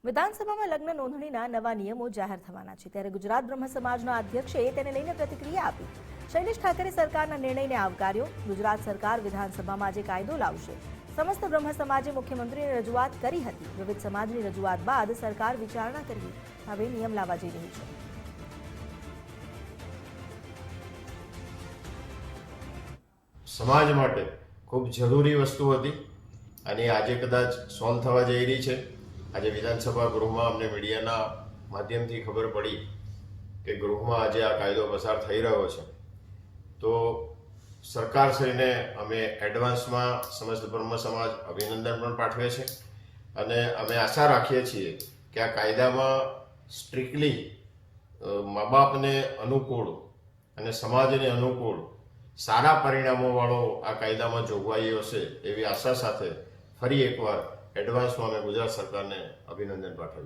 વિધાનસભામાં લગ્ન નોંધણીના નવા નિયમો જાહેર થવાના છે, ત્યારે ગુજરાત બ્રહ્મ સમાજના અધ્યક્ષે તેને લઈને પ્રતિક્રિયા આપી. શૈલેષ ઠાકરે સરકારના નિર્ણયને આવકાર્યો. ગુજરાત સરકાર વિધાનસભામાં આજે કાયદો લાવશે. સમસ્ત બ્રહ્મ સમાજે મુખ્યમંત્રીને રજૂઆત કરી હતી. વિવિધ સમાજની રજૂઆત બાદ સરકાર વિચારણા કરી હવે નિયમ લાવવા જઈ રહી છે. સમાજ માટે ખૂબ જરૂરી વસ્તુ હતી અને આજે કદાચ સોલ્વ થવા જઈ રહી છે. આજે વિધાનસભા ગૃહમાં અમને મીડિયાના માધ્યમથી ખબર પડી કે ગૃહમાં આજે આ કાયદો પસાર થઈ રહ્યો છે. તો સરકારશ્રીને અમે એડવાન્સમાં સમસ્ત બ્રહ્મ સમાજ અભિનંદન પણ પાઠવે છે અને અમે આશા રાખીએ છીએ કે આ કાયદામાં સ્ટ્રિક્ટલી મા બાપને અનુકૂળ અને સમાજને અનુકૂળ સારા પરિણામોવાળો આ કાયદામાં જોગવાઈઓ છે એવી આશા સાથે ફરી એકવાર એડવાન્સમાં અમે ગુજરાત સરકારને અભિનંદન પાઠવીએ.